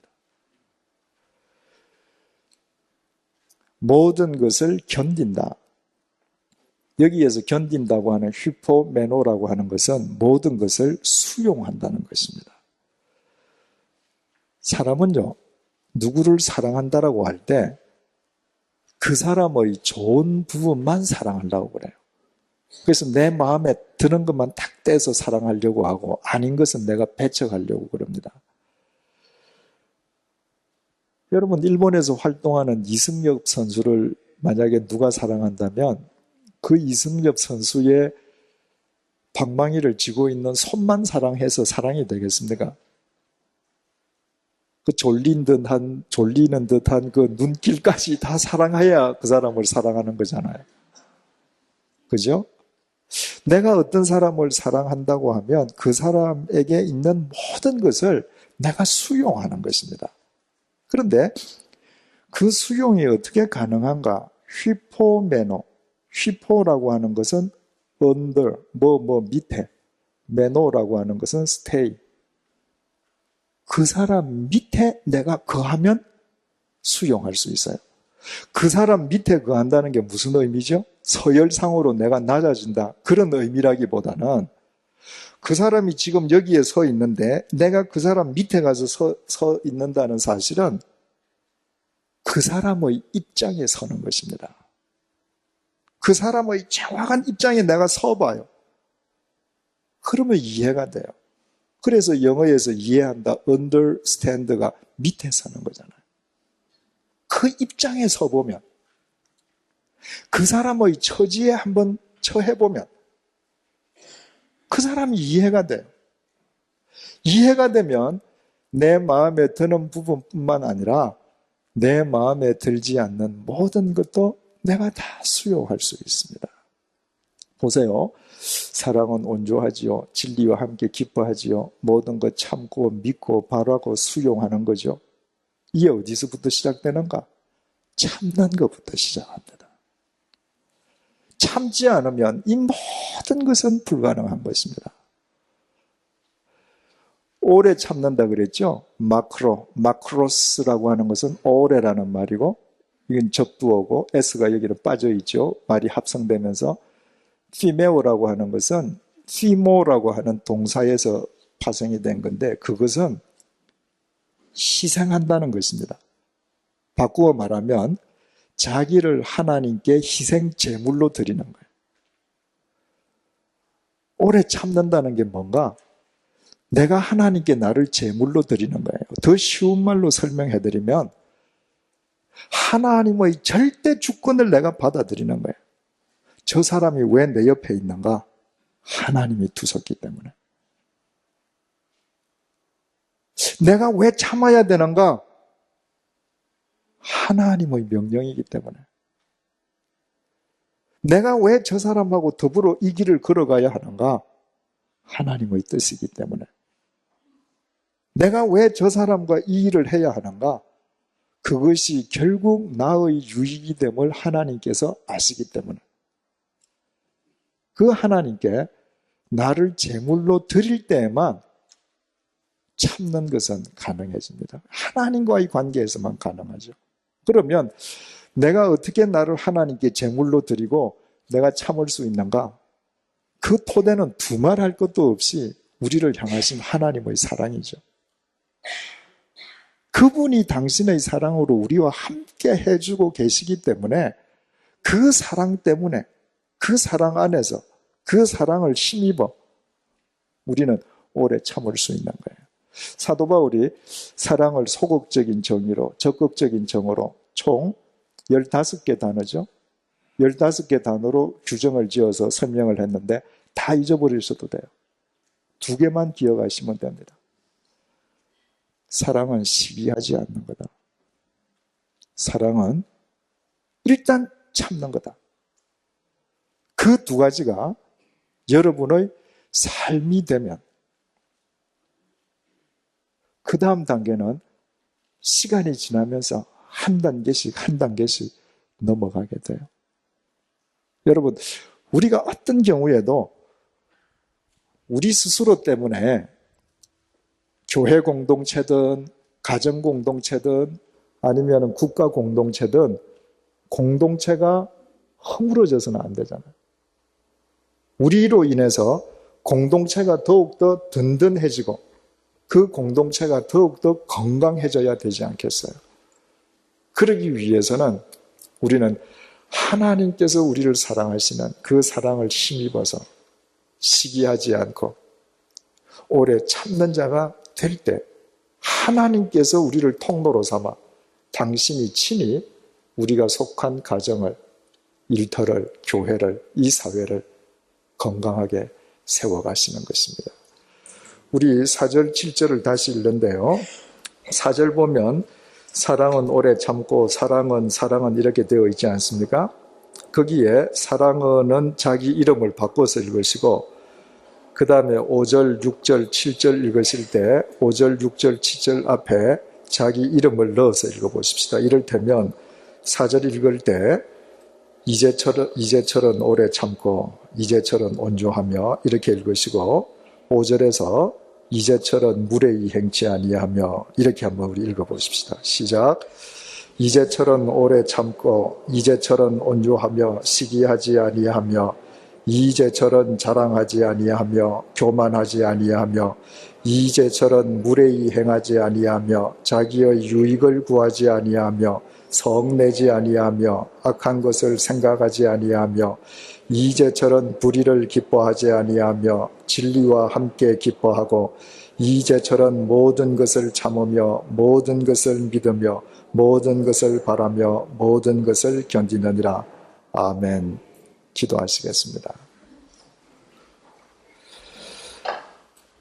모든 것을 견딘다. 여기에서 견딘다고 하는 휘포메노라고 하는 것은 모든 것을 수용한다는 것입니다. 사람은요, 누구를 사랑한다라고 할 때 그 사람의 좋은 부분만 사랑하려고 그래요. 그래서 내 마음에 드는 것만 딱 떼서 사랑하려고 하고 아닌 것은 내가 배척하려고 그럽니다. 여러분, 일본에서 활동하는 이승엽 선수를 만약에 누가 사랑한다면 그 이승엽 선수의 방망이를 쥐고 있는 손만 사랑해서 사랑이 되겠습니까? 그 졸리는 듯한 그 눈길까지 다 사랑해야 그 사람을 사랑하는 거잖아요. 그죠? 내가 어떤 사람을 사랑한다고 하면 그 사람에게 있는 모든 것을 내가 수용하는 것입니다. 그런데 그 수용이 어떻게 가능한가? 휘포메노. 휘포라고 하는 것은 under, 밑에. 메노라고 하는 것은 stay. 그 사람 밑에 내가 거하면 수용할 수 있어요. 그 사람 밑에 거한다는 게 무슨 의미죠? 서열상으로 내가 낮아진다. 그런 의미라기보다는 그 사람이 지금 여기에 서 있는데 내가 그 사람 밑에 가서 서 있는다는 사실은 그 사람의 입장에 서는 것입니다. 그 사람의 정확한 입장에 내가 서봐요. 그러면 이해가 돼요. 그래서 영어에서 이해한다, understand가 밑에 서는 거잖아요. 그 입장에 서보면, 그 사람의 처지에 한번 처해보면 그 사람이 이해가 돼요. 이해가 되면 내 마음에 드는 부분뿐만 아니라 내 마음에 들지 않는 모든 것도 내가 다 수용할 수 있습니다. 보세요. 사랑은 온조하지요. 진리와 함께 기뻐하지요. 모든 것 참고 믿고 바라고 수용하는 거죠. 이게 어디서부터 시작되는가? 참는 것부터 시작합니다. 참지 않으면 이 모든 것은 불가능한 것입니다. 오래 참는다 그랬죠? 마크로스라고 하는 것은 오래라는 말이고, 이건 접두어고 S가 여기로 빠져 있죠. 말이 합성되면서 피메오라고 하는 것은 피모라고 하는 동사에서 파생이 된 건데, 그것은 희생한다는 것입니다. 바꾸어 말하면 자기를 하나님께 희생 제물로 드리는 거예요. 오래 참는다는 게 뭔가? 내가 하나님께 나를 제물로 드리는 거예요. 더 쉬운 말로 설명해 드리면 하나님의 절대 주권을 내가 받아들이는 거예요. 저 사람이 왜 내 옆에 있는가? 하나님이 두셨기 때문에. 내가 왜 참아야 되는가? 하나님의 명령이기 때문에. 내가 왜 저 사람하고 더불어 이 길을 걸어가야 하는가? 하나님의 뜻이기 때문에. 내가 왜 저 사람과 이 일을 해야 하는가? 그것이 결국 나의 유익이 됨을 하나님께서 아시기 때문에. 그 하나님께 나를 제물로 드릴 때에만 참는 것은 가능해집니다. 하나님과의 관계에서만 가능하죠. 그러면 내가 어떻게 나를 하나님께 제물로 드리고 내가 참을 수 있는가? 그 토대는 두말할 것도 없이 우리를 향하신 하나님의 사랑이죠. 그분이 당신의 사랑으로 우리와 함께 해주고 계시기 때문에 그 사랑 때문에, 그 사랑 안에서 그 사랑을 힘입어 우리는 오래 참을 수 있는 거예요. 사도 바울이 사랑을 소극적인 정의로, 적극적인 정어로 총 15개 단어죠. 15개 단어로 규정을 지어서 설명을 했는데 다 잊어버리셔도 돼요. 2개만 기억하시면 됩니다. 사랑은 시기하지 않는 거다. 사랑은 일단 참는 거다. 그 2가지가 여러분의 삶이 되면 그 다음 단계는 시간이 지나면서 한 단계씩 넘어가게 돼요. 여러분, 우리가 어떤 경우에도 우리 스스로 때문에 교회 공동체든 가정 공동체든 아니면 국가 공동체든 공동체가 허물어져서는 안 되잖아요. 우리로 인해서 공동체가 더욱더 든든해지고 그 공동체가 더욱더 건강해져야 되지 않겠어요? 그러기 위해서는 우리는 하나님께서 우리를 사랑하시는 그 사랑을 힘입어서 시기하지 않고 오래 참는 자가 될 때 하나님께서 우리를 통로로 삼아 당신이 친히 우리가 속한 가정을, 일터를, 교회를, 이 사회를 건강하게 세워가시는 것입니다. 우리 4절, 7절을 다시 읽는데요. 4절 보면 사랑은 오래 참고 사랑은 이렇게 되어 있지 않습니까? 거기에 사랑은 자기 이름을 바꿔서 읽으시고 그 다음에 5절, 6절, 7절 읽으실 때 5절, 6절, 7절 앞에 자기 이름을 넣어서 읽어보십시다. 이를테면 4절 읽을 때 이제처럼 오래 참고 이제처럼 온조하며 이렇게 읽으시고 5절에서 이제처럼 무례히 행치 아니하며 이렇게 한번 우리 읽어보십시다. 시작. 이제처럼 오래 참고 이제처럼 온조하며 시기하지 아니하며 이제처럼 자랑하지 아니하며 교만하지 아니하며 이제처럼 무례히 행하지 아니하며 자기의 유익을 구하지 아니하며 성내지 아니하며 악한 것을 생각하지 아니하며 이제처럼 불의를 기뻐하지 아니하며 진리와 함께 기뻐하고 이제처럼 모든 것을 참으며 모든 것을 믿으며 모든 것을 바라며 모든 것을 견디느니라. 아멘. 기도하시겠습니다.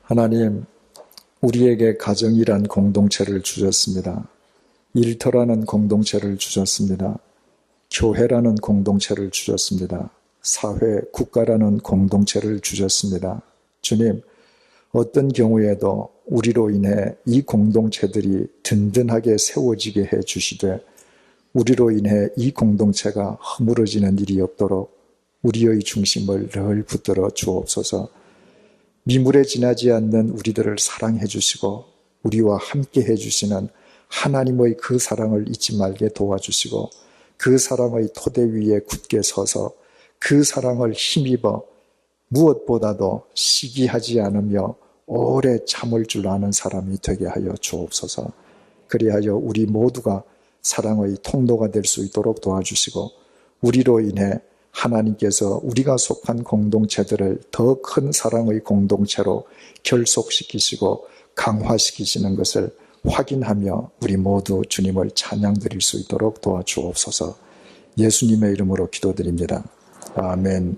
하나님, 우리에게 가정이란 공동체를 주셨습니다. 일터라는 공동체를 주셨습니다. 교회라는 공동체를 주셨습니다. 사회, 국가라는 공동체를 주셨습니다. 주님, 어떤 경우에도 우리로 인해 이 공동체들이 든든하게 세워지게 해 주시되 우리로 인해 이 공동체가 허물어지는 일이 없도록 우리의 중심을 늘 붙들어 주옵소서. 미물에 지나지 않는 우리들을 사랑해 주시고 우리와 함께 해 주시는 하나님의 그 사랑을 잊지 말게 도와주시고 그 사랑의 토대 위에 굳게 서서 그 사랑을 힘입어 무엇보다도 시기하지 않으며 오래 참을 줄 아는 사람이 되게 하여 주옵소서. 그리하여 우리 모두가 사랑의 통로가 될 수 있도록 도와주시고 우리로 인해 하나님께서 우리가 속한 공동체들을 더 큰 사랑의 공동체로 결속시키시고 강화시키시는 것을 확인하며 우리 모두 주님을 찬양드릴 수 있도록 도와주옵소서. 예수님의 이름으로 기도드립니다. 아멘.